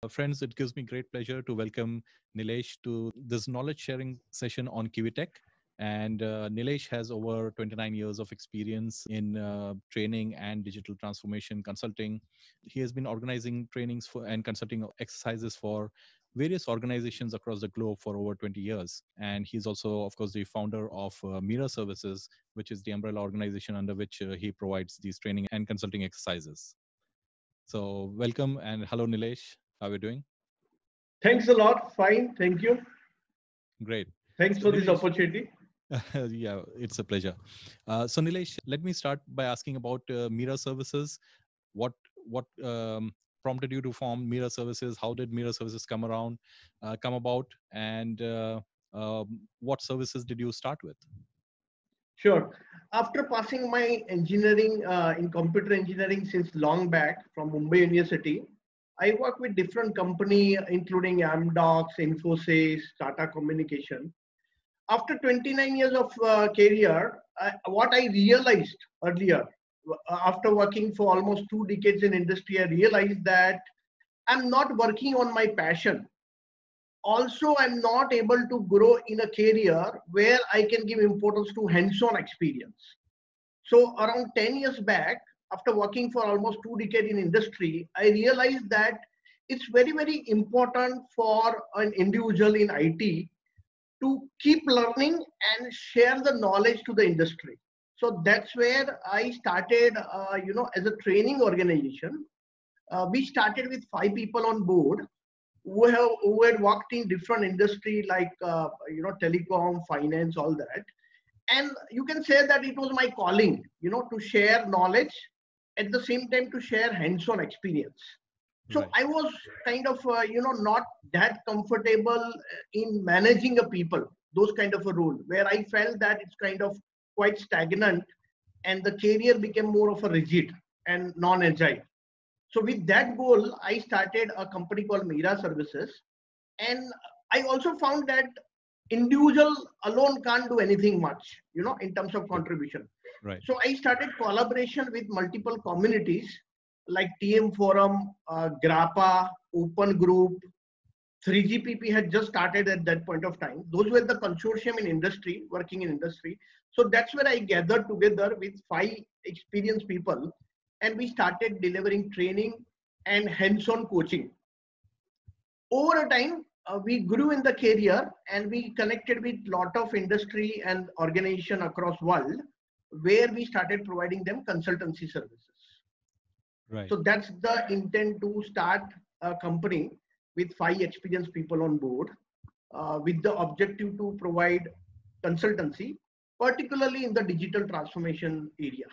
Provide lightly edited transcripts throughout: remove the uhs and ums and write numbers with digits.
Friends, it gives me great pleasure to welcome Nilesh to this knowledge sharing session on Kiwitech. And Nilesh has over 29 years of experience in training and digital transformation consulting. He has been organizing trainings for and consulting exercises for various organizations across the globe for over 20 years. And he's also, of course, the founder of Mira Services, which is the umbrella organization under which he provides these training and consulting exercises. So, welcome and hello, Nilesh. How are you doing? Thanks a lot. Fine. Thank you. Great. Thanks So, for this Nilesh, opportunity. yeah, it's a pleasure. So, Nilesh, let me start by asking about Mira Services. What prompted you to form Mira Services? How did Mira Services come about, and what services did you start with? Sure. After passing my engineering in computer engineering since long back from Mumbai University, I work with different company including Amdocs, Infosys, Tata Communication. After 29 years of career, what I realized earlier, after working for almost 2 decades in industry, I realized that I'm not working on my passion. Also, I'm not able to grow in a career where I can give importance to hands-on experience. So around 10 years back, after working for almost 2 decades in industry, I realized that it's very, very important for an individual in IT to keep learning and share the knowledge to the industry. So that's where I started, as a training organization. We started with 5 people on board who had worked in different industry like telecom, finance, all that. And you can say that it was my calling, to share knowledge at the same time to share hands-on experience. So Right. I was kind of not that comfortable in managing a people, those kind of a role where I felt that it's kind of quite stagnant and the career became more of a rigid and non-agile. So with that goal, I started a company called Mira Services. And I also found that individual alone can't do anything much, in terms of True. contribution. Right. So I started collaboration with multiple communities like TM Forum, Grappa, Open Group, 3GPP had just started at that point of time. Those were the consortium in industry, working in industry. So that's where I gathered together with 5 experienced people and we started delivering training and hands-on coaching. Over a time, we grew in the career and we connected with lot of industry and organization across world where we started providing them consultancy services. Right. So that's the intent to start a company with 5 experienced people on board with the objective to provide consultancy, particularly in the digital transformation area.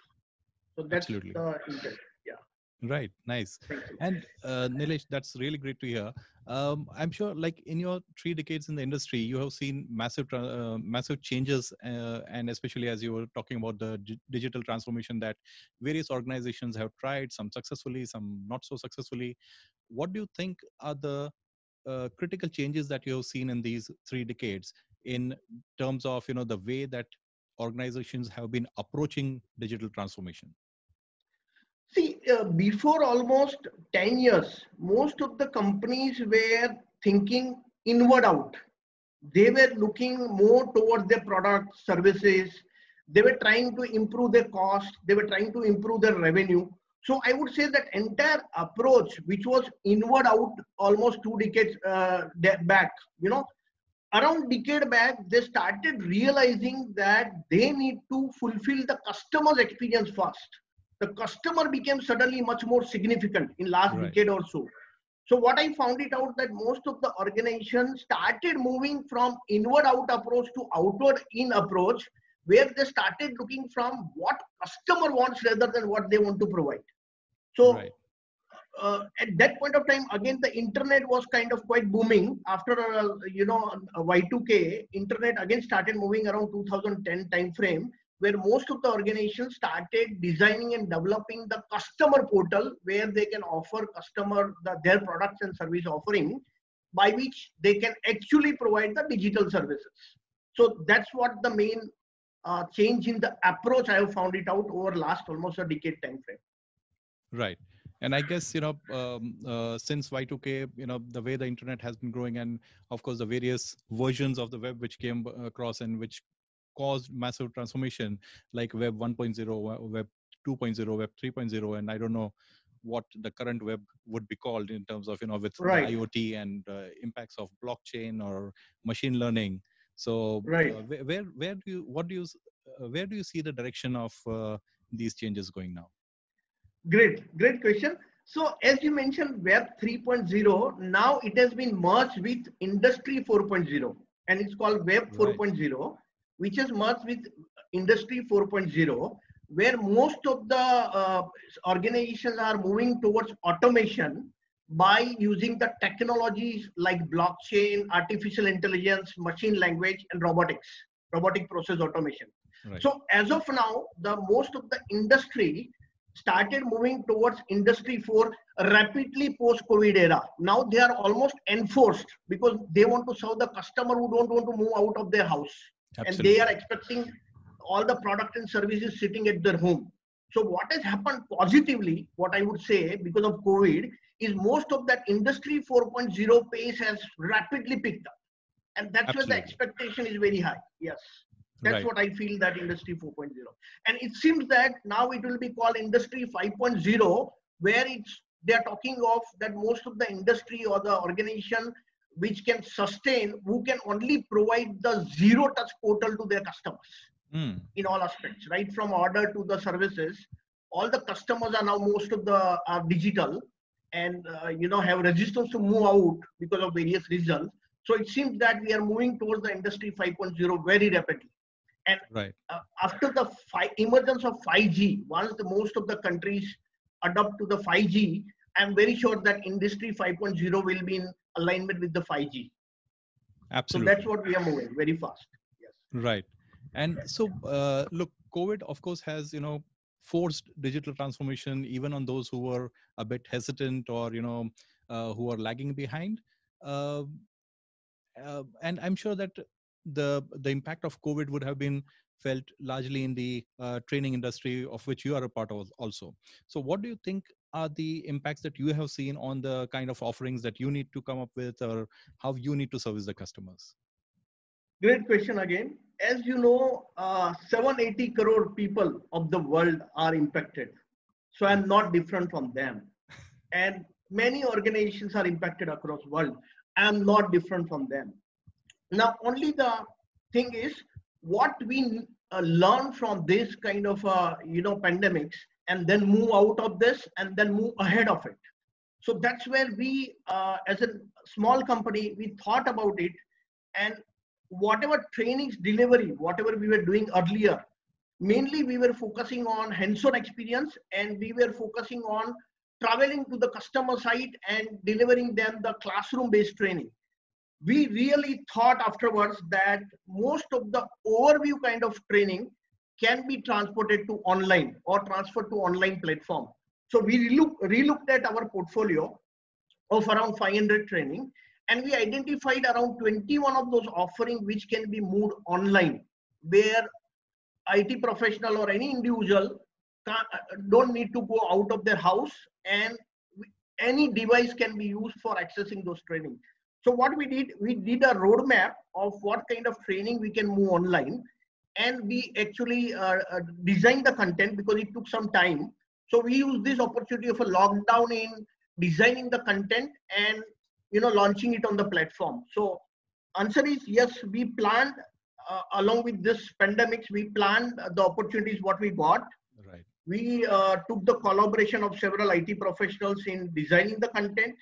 So that's Absolutely. the intent. Yeah. Right, nice. Thank you. And Nilesh, that's really great to hear. I'm sure, like in your 3 decades in the industry, you have seen massive changes, and especially as you were talking about the digital transformation that various organizations have tried, some successfully, some not so successfully. What do you think are the critical changes that you have seen in these 3 decades in terms of the way that organizations have been approaching digital transformation? See, before almost 10 years, most of the companies were thinking inward out. They were looking more towards their products, services. They were trying to improve their cost. They were trying to improve their revenue. So I would say that entire approach, which was inward out almost 2 decades back, around decade back, they started realizing that they need to fulfill the customer's experience first. The customer became suddenly much more significant in last Right. decade or so. So what I found it out that most of the organizations started moving from inward out approach to outward in approach, where they started looking from what customer wants rather than what they want to provide. So Right. at that point of time, again, the internet was kind of quite booming. After a Y2K, internet again started moving around 2010 time frame, where most of the organizations started designing and developing the customer portal where they can offer customer their products and service offering by which they can actually provide the digital services. So that's what the main change in the approach I have found it out over last almost a decade time frame. Right. And I guess, since Y2K, the way the internet has been growing, and of course the various versions of the web which came across and which caused massive transformation, like Web 1.0, Web 2.0, Web 3.0, and I don't know what the current web would be called in terms of, with the Right, IoT and impacts of blockchain or machine learning. So right. where do you, what do you, where do you see the direction of these changes going now? Great question. So as you mentioned, Web 3.0, now it has been merged with Industry 4.0, and it's called Web Right. 4.0, which is merged with Industry 4.0, where most of the organizations are moving towards automation by using the technologies like blockchain, artificial intelligence, machine language, and robotic process automation. Right. So as of now, the most of the industry started moving towards Industry 4 rapidly post-COVID era. Now they are almost enforced because they want to serve the customer who don't want to move out of their house. And they are Absolutely. expecting all the product and services sitting at their home. So what has happened positively, what I would say because of COVID, is most of that Industry 4.0 pace has rapidly picked up. And that's where the Absolutely. expectation is very high. Yes. That's Right. what I feel that Industry 4.0. And it seems that now it will be called Industry 5.0, where they're talking of that most of the industry or the organization which can sustain, who can only provide the zero touch portal to their customers in all aspects, right from order to the services. All the customers are now, most of the are digital, and have resistance to move out because of various reasons. So it seems that we are moving towards the Industry 5.0 very rapidly. And Right. after the emergence of 5G, once the most of the countries adopt to the 5G, I'm very sure that Industry 5.0 will be in alignment with the 5G. So that's Absolutely. what we are moving very fast. Yes. Right. And so, look, COVID, of course, has, forced digital transformation even on those who were a bit hesitant or, who are lagging behind. Uh, and I'm sure that the impact of COVID would have been felt largely in the training industry, of which you are a part of also. So, what do you think are the impacts that you have seen on the kind of offerings that you need to come up with, or how you need to service the customers? Great question again. As you know, 780 crore people of the world are impacted. So I'm not different from them. And many organizations are impacted across world. I'm not different from them. Now, only the thing is what we learn from this kind of pandemics, and then move out of this and then move ahead of it. So that's where we, as a small company, we thought about it, and whatever trainings delivery, whatever we were doing earlier, mainly we were focusing on hands-on experience, and we were focusing on traveling to the customer site and delivering them the classroom-based training. We really thought afterwards that most of the overview kind of training can be transported to online or transferred to online platform. So we relooked at our portfolio of around 500 training, and we identified around 21 of those offerings which can be moved online, where IT professional or any individual don't need to go out of their house, and any device can be used for accessing those training. So what we did a roadmap of what kind of training we can move online, and we actually designed the content because it took some time. So we used this opportunity of a lockdown in designing the content and launching it on the platform. So answer is yes, we planned along with this pandemics, we planned the opportunities what we got. Right. We took the collaboration of several IT professionals in designing the content,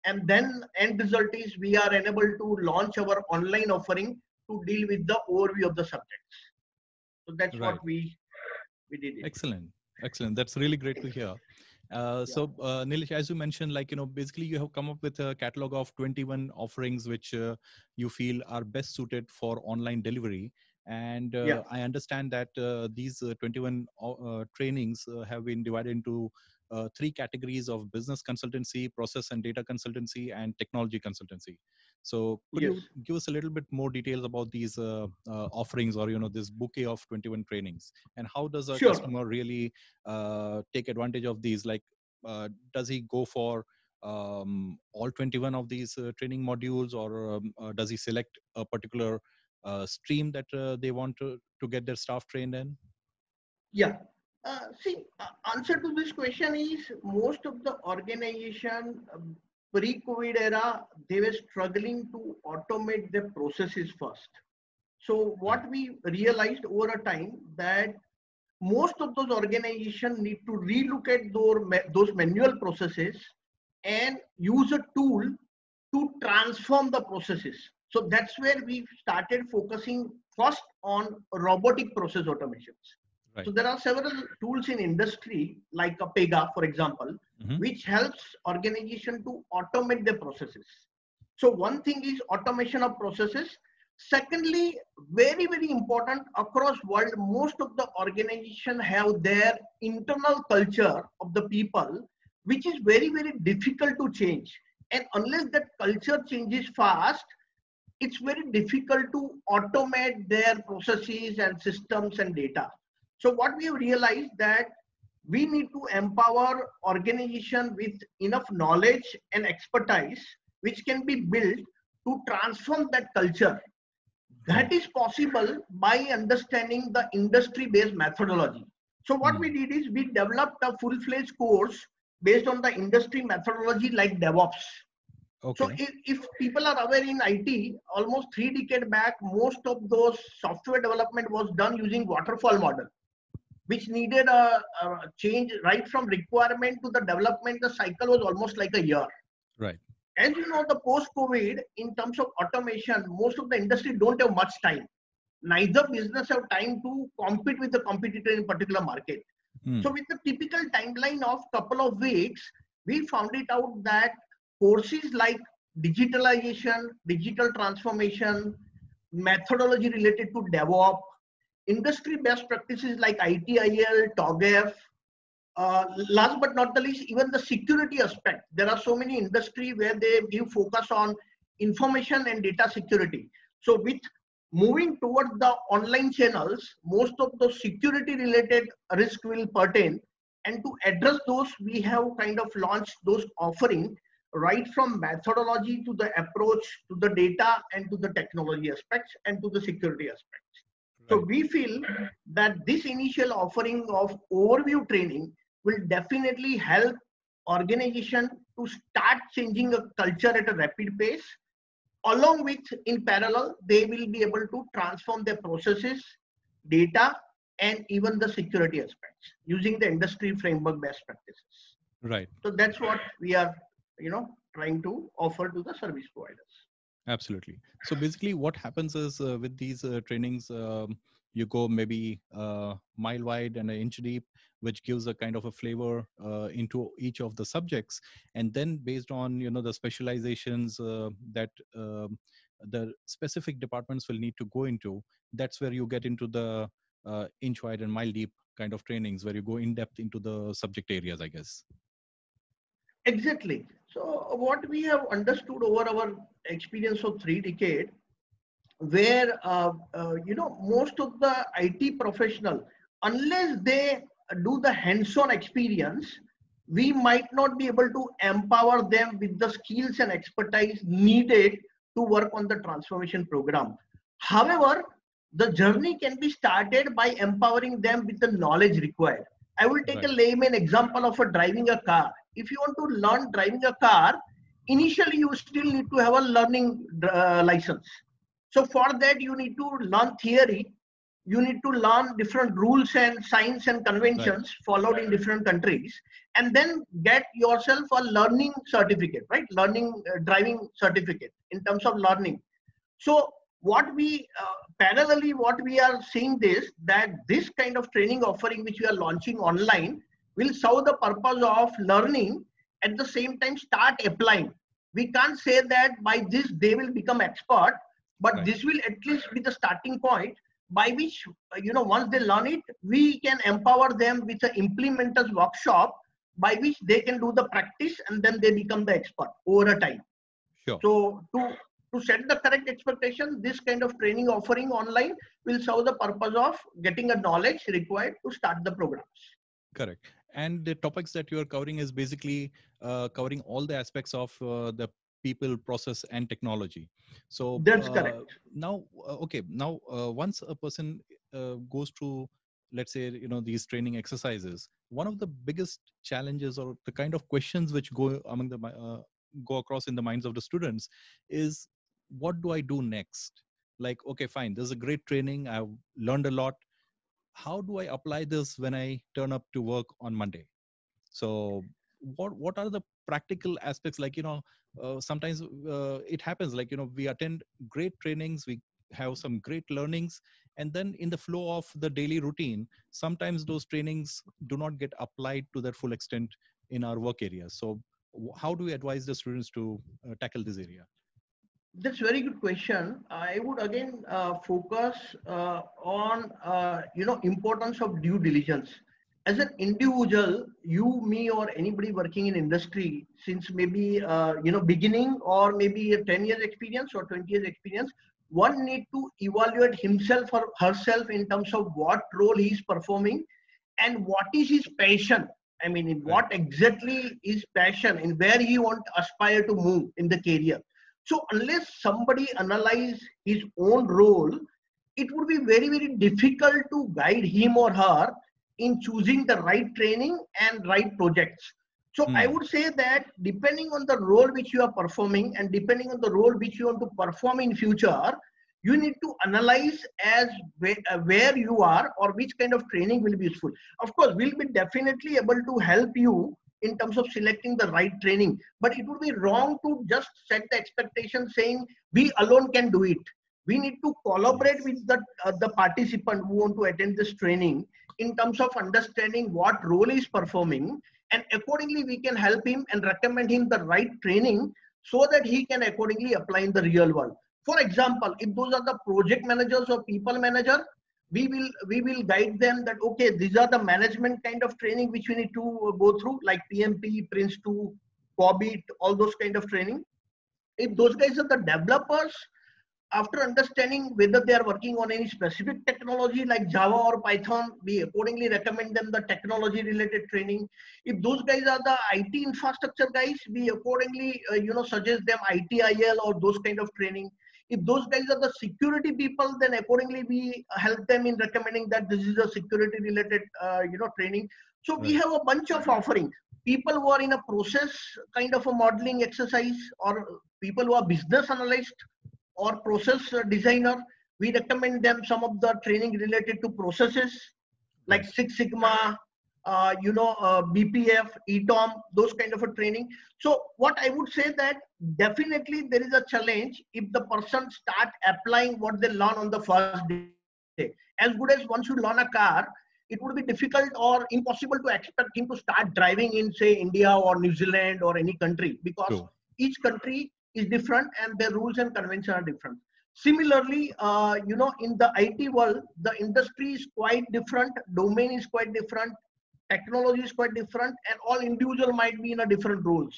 and then end result is we are enabled to launch our online offering to deal with the overview of the subjects. So that's what Right. we did it. Excellent. Excellent. That's really great to hear. Yeah. Nilesh, as you mentioned, basically you have come up with a catalog of 21 offerings which you feel are best suited for online delivery. And Yeah. I understand that these 21 trainings have been divided into three categories of business consultancy, process and data consultancy, and technology consultancy. So could Yes. you give us a little bit more details about these offerings, or, this bouquet of 21 trainings, and how does a Sure. customer really take advantage of these? Like, does he go for all 21 of these training modules, or does he select a particular stream that they want to get their staff trained in? Yeah. Answer to this question is most of the organization pre-COVID era, they were struggling to automate their processes first. So what we realized over a time that most of those organizations need to relook at those manual processes and use a tool to transform the processes. So that's where we started focusing first on robotic process automations. Right. So there are several tools in industry like a Pega, for example, which helps organization to automate their processes. So one thing is automation of processes. Secondly, very, very important across world, most of the organization have their internal culture of the people, which is very, very difficult to change. And unless that culture changes fast, it's very difficult to automate their processes and systems and data. So what we have realized that we need to empower organization with enough knowledge and expertise, which can be built to transform that culture. That is possible by understanding the industry-based methodology. So what we did is we developed a full-fledged course based on the industry methodology like DevOps. Okay. So if people are aware in IT, almost 3 decades back, most of those software development was done using waterfall model, which needed a change right from requirement to the development. The cycle was almost like a year. Right. As you know, the post-COVID, in terms of automation, most of the industry don't have much time. Neither business have time to compete with the competitor in particular market. So with the typical timeline of couple of weeks, we found it out that courses like digitalization, digital transformation, methodology related to DevOps, industry best practices like ITIL, TOGAF, last but not the least, even the security aspect. There are so many industry where they give focus on information and data security. So with moving towards the online channels, most of the security related risk will pertain. And to address those, we have kind of launched those offering right from methodology to the approach to the data and to the technology aspects and to the security aspects. So we feel that this initial offering of overview training will definitely help organization to start changing a culture at a rapid pace. Along with, in parallel, they will be able to transform their processes, data, and even the security aspects using the industry framework best practices. Right. So that's what we are, trying to offer to the service providers. Absolutely. So basically what happens is with these trainings, you go maybe mile wide and an inch deep, which gives a kind of a flavor into each of the subjects. And then based on, the specializations that the specific departments will need to go into, that's where you get into the inch wide and mile deep kind of trainings where you go in depth into the subject areas, I guess. Exactly. So what we have understood over our experience of 3 decades, where most of the IT professional, unless they do the hands-on experience, we might not be able to empower them with the skills and expertise needed to work on the transformation program. However, the journey can be started by empowering them with the knowledge required. I will take a layman example of driving a car. If you want to learn driving a car, initially you still need to have a learning license. So for that, you need to learn theory. You need to learn different rules and signs and conventions followed in different countries, and then get yourself a learning certificate, right? Learning driving certificate in terms of learning. So what we parallelly, what we are seeing this, that this kind of training offering which we are launching online will serve the purpose of learning, at the same time start applying. We can't say that by this they will become expert, but this will at least be the starting point by which, once they learn it, we can empower them with an implementers workshop by which they can do the practice and then they become the expert over a time. Sure. So to set the correct expectation, this kind of training offering online will serve the purpose of getting a knowledge required to start the programs. Correct. And the topics that you are covering is basically covering all the aspects of the people, process, and technology. So That's correct. now, okay, now once a person goes through, let's say, these training exercises, one of the biggest challenges or the kind of questions which go across in the minds of the students is, what do I do next? Like, okay, fine, this is a great training, I've learned a lot. How do I apply this when I turn up to work on Monday? So what are the practical aspects? Like, sometimes it happens, like, we attend great trainings, we have some great learnings, and then in the flow of the daily routine, sometimes those trainings do not get applied to their full extent in our work areas. So how do we advise the students to tackle this area? That's very good question. I would again focus on importance of due diligence. As an individual, you, me, or anybody working in industry since maybe beginning, or maybe a 10 years experience or 20 years experience, one need to evaluate himself or herself in terms of what role he is performing and what is his passion. I mean, in Right. what exactly is passion and where he want to aspire to move in the career. So unless somebody analyze his own role, it would be very, very difficult to guide him or her in choosing the right training and right projects. So I Hmm. would say that depending on the role which you are performing and depending on the role which you want to perform in future, you need to analyze as where you are or which kind of training will be useful. Of course, we'll be definitely able to help you in terms of selecting the right training, but it would be wrong to just set the expectation saying we alone can do it. We need to collaborate Yes. with the participant who want to attend this training in terms of understanding what role he is performing, and accordingly we can help him and recommend him the right training so that he can accordingly apply in the real world. For example, if those are the project managers or people manager, we will guide them that okay, these are the management kind of training which we need to go through, like PMP, Prince2, COBIT, all those kind of training. If those guys are the developers, after understanding whether they are working on any specific technology like Java or Python, we accordingly recommend them the technology related training. If those guys are the IT infrastructure guys, we accordingly suggest them ITIL or those kind of training. If those guys are the security people, then accordingly we help them in recommending that this is a security related training. So we Right. have a bunch of offering. People who are in a process kind of a modeling exercise, or people who are business analysts or process designer, we recommend them some of the training related to processes like Right. Six Sigma, BPF, ETOM, those kind of a training. So what I would say that definitely there is a challenge if the person start applying what they learn on the first day. As good as once you learn a car, it would be difficult or impossible to expect him to start driving in, say, India or New Zealand or any country, because True. each country is different and their rules and conventions are different. Similarly, in the IT world, the industry is quite different, domain is quite different, technology is quite different, and all individual might be in a different roles.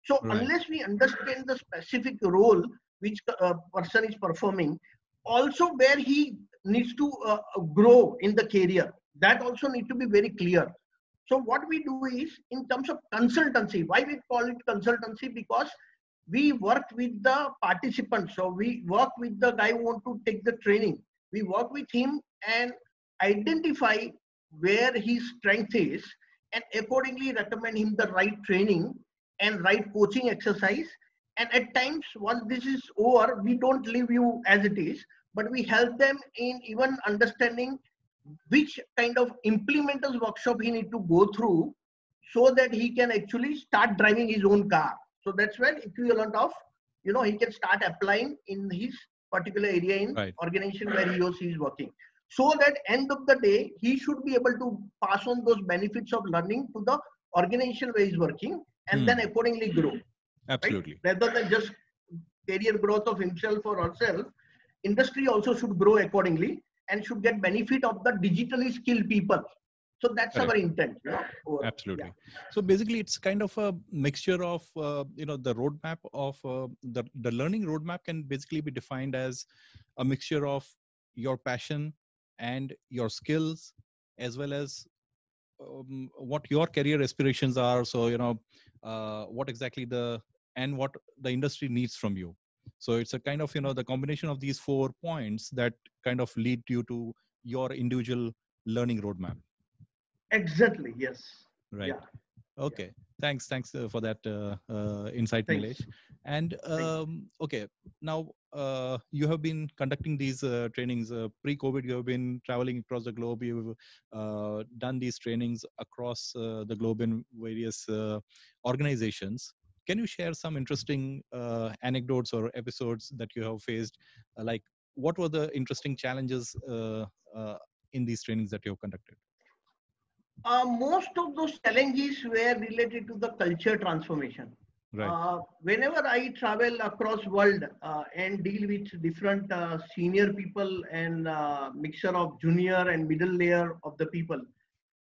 So Right. unless we understand the specific role which person is performing, also where he needs to grow in the career, that also need to be very clear. So what we do is in terms of consultancy. Why we call it consultancy? Because we work with the participants. So we work with the guy who want to take the training. We work with him and identify where his strength is, and accordingly recommend him the right training and right coaching exercise. And at times, once this is over, we don't leave you as it is, but we help them in even understanding which kind of implementers workshop he need to go through so that he can actually start driving his own car. So that's when equivalent of, he can start applying in his particular area in Right. organization where he or she is working. So that end of the day, he should be able to pass on those benefits of learning to the organization where he's working and then Hmm. accordingly grow, right? Absolutely. Rather than just career growth of himself or herself, industry also should grow accordingly and should get benefit of the digitally skilled people. So that's our Correct. intent, overall. Yeah. Absolutely. So basically, it's kind of a mixture of the roadmap of the learning roadmap can basically be defined as a mixture of your passion and your skills, as well as what your career aspirations are. So, what exactly what the industry needs from you. So it's a kind of, the combination of these 4 points that kind of lead you to your individual learning roadmap. Exactly. Yes. Right. Yeah. Okay. Thanks for that insight, Thanks. Nilesh. And Thanks. okay, now you have been conducting these trainings pre-COVID. You have been traveling across the globe. You've done these trainings across the globe in various organizations. Can you share some interesting anecdotes or episodes that you have faced? Like, what were the interesting challenges in these trainings that you have conducted? Most of those challenges were related to the culture transformation. Right. Whenever I travel across world and deal with different senior people and mixture of junior and middle layer of the people,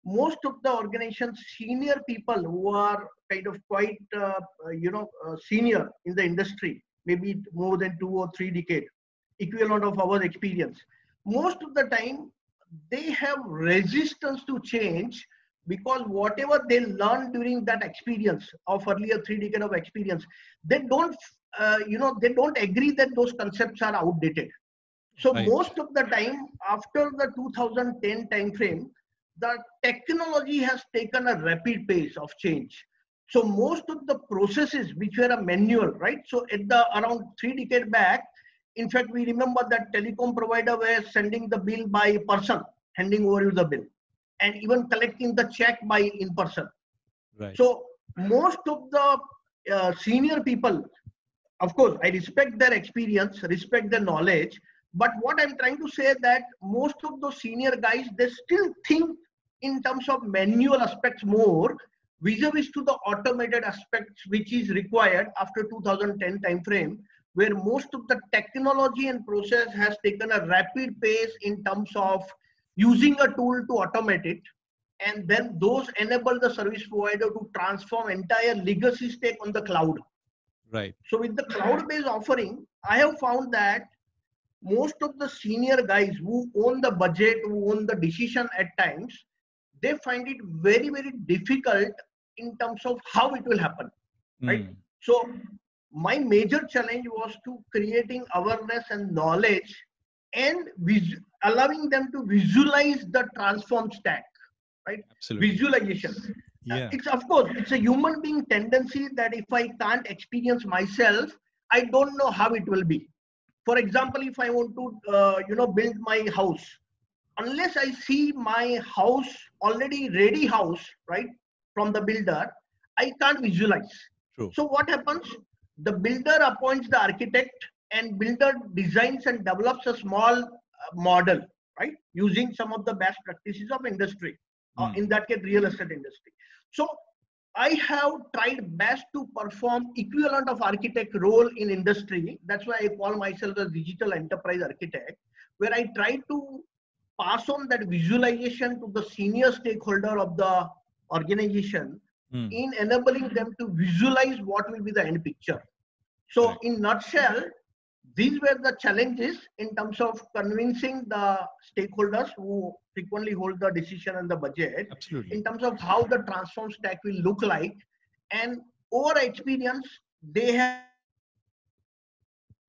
most of the organizations senior people who are kind of quite senior in the industry, maybe more than 2 or 3 decades, equivalent of our experience, most of the time they have resistance to change, because whatever they learned during that experience of earlier 3 decades of experience, they don't they don't agree that those concepts are outdated. So Right. most of the time after the 2010 time frame, the technology has taken a rapid pace of change. So most of the processes which were a manual, right? So at the around 3 decades back, in fact, we remember that telecom provider were sending the bill by person, handing over you the bill, and even collecting the check by in person. Right. So most of the senior people, of course, I respect their experience, respect their knowledge, but what I'm trying to say that most of those senior guys, they still think in terms of manual aspects more, vis-a-vis to the automated aspects which is required after 2010 time frame, where most of the technology and process has taken a rapid pace in terms of using a tool to automate it, and then those enable the service provider to transform entire legacy stack on the cloud. Right. So with the cloud-based offering, I have found that most of the senior guys who own the budget, who own the decision at times, they find it very, very difficult in terms of how it will happen, right? Mm. So my major challenge was to creating awareness and knowledge and allowing them to visualize the transform stack, right? Absolutely. Visualization. Yeah. It's, of course, it's a human being tendency that if I can't experience myself, I don't know how it will be. For example, if I want to build my house, unless I see my house already ready house, right, from the builder, I can't visualize. True. So what happens? The builder appoints the architect, and builder designs and develops a small model, right, using some of the best practices of industry, in that case real estate industry. So I have tried best to perform equivalent of architect role in industry. That's why I call myself a digital enterprise architect, where I try to pass on that visualization to the senior stakeholder of the organization in enabling them to visualize what will be the end picture. So Correct. in nutshell, these were the challenges in terms of convincing the stakeholders who frequently hold the decision and the budget, Absolutely. in terms of how the transform stack will look like. And over experience, they have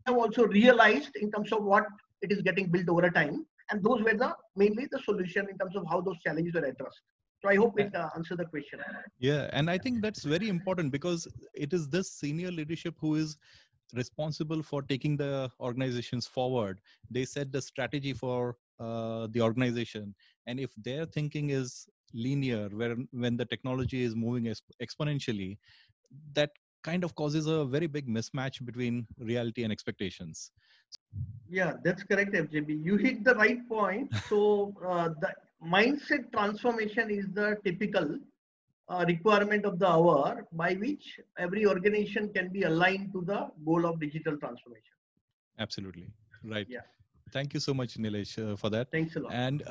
also realized in terms of what it is getting built over time. And those were the mainly the solution in terms of how those challenges were addressed. So I hope it answered the question. Yeah, and I think that's very important because it is this senior leadership who is responsible for taking the organizations forward. They set the strategy for the organization, and if their thinking is linear, where when the technology is moving exponentially, that kind of causes a very big mismatch between reality and expectations. Yeah, that's correct, FJB. You hit the right point. So the mindset transformation is the typical requirement of the hour by which every organization can be aligned to the goal of digital transformation. Absolutely right. Yeah, Thank you so much, Nilesh, for that. thanks a lot. And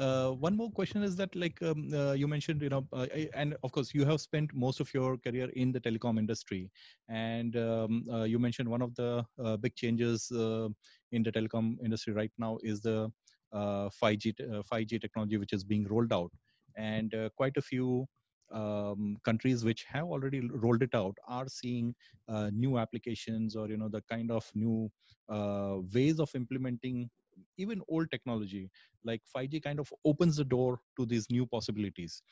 one more question is that, like you mentioned, and of course, you have spent most of your career in the telecom industry, and you mentioned one of the big changes in the telecom industry right now is the 5G technology, which is being rolled out. and quite a few countries which have already rolled it out are seeing new applications, or the kind of new ways of implementing even old technology. Like 5G kind of opens the door to these new possibilities.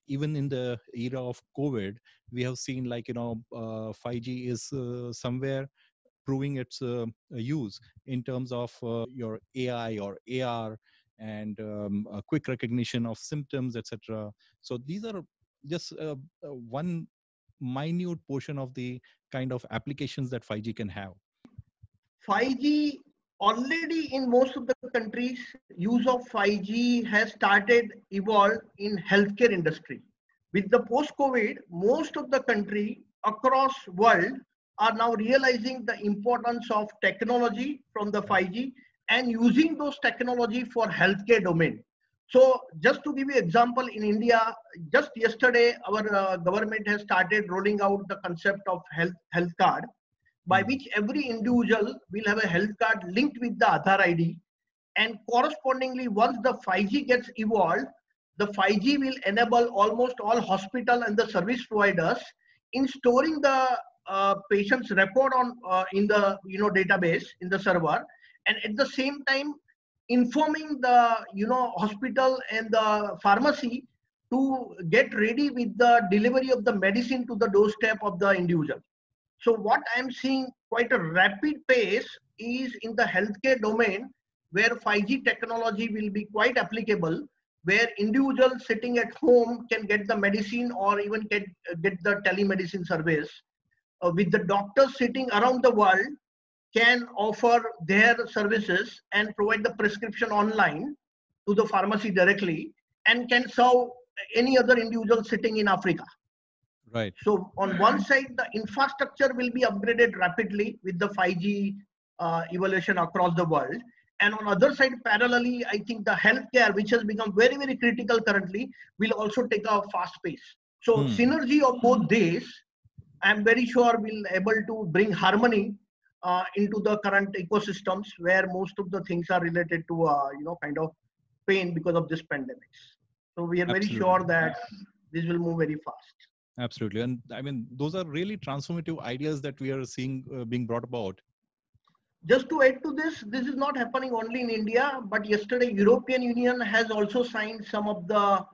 Even in the era of COVID, we have seen, like, 5G is somewhere proving its use in terms of your AI or AR, and a quick recognition of symptoms, etc. So these are just one minute portion of the kind of applications that 5G can have. 5G already in most of the countries, use of 5G has started evolve in healthcare industry. With the post-COVID, most of the country across world are now realizing the importance of technology from the 5G and using those technology for healthcare domain. So just to give you example, in India, just yesterday, our government has started rolling out the concept of health card, by which every individual will have a health card linked with the Aadhaar ID. And correspondingly, once the 5G gets evolved, the 5G will enable almost all hospital and the service providers in storing the patient's record on in the database in the server, and at the same time informing the hospital and the pharmacy to get ready with the delivery of the medicine to the doorstep of the individual. So what I'm seeing quite a rapid pace is in the healthcare domain, where 5G technology will be quite applicable, where individuals sitting at home can get the medicine or even get the telemedicine service, with the doctors sitting around the world can offer their services and provide the prescription online to the pharmacy directly, and can serve any other individual sitting in Africa. Right. So on one side, the infrastructure will be upgraded rapidly with the 5G evolution across the world. And on other side, parallelly, I think the healthcare, which has become very, very critical currently, will also take a fast pace. So synergy of both these, I'm very sure will able to bring harmony into the current ecosystems, where most of the things are related to, kind of pain because of this pandemics. So we are very sure that this will move very fast. Absolutely. And I mean, those are really transformative ideas that we are seeing being brought about. Just to add to this is not happening only in India, but yesterday European Union has also signed some of the,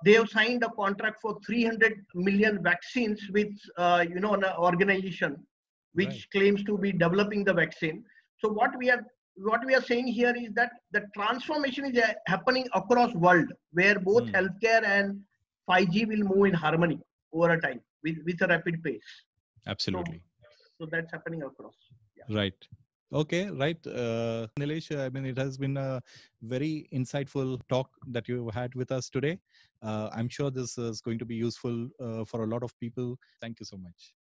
they have signed a contract for 300 million vaccines with, an organization which claims to be developing the vaccine. So what we are saying here is that the transformation is happening across world, where both healthcare and 5G will move in harmony over a time with a rapid pace. Absolutely. So that's happening across. Yeah. Right. Okay. Right. Nilesh, I mean, it has been a very insightful talk that you had with us today. I'm sure this is going to be useful for a lot of people. Thank you so much.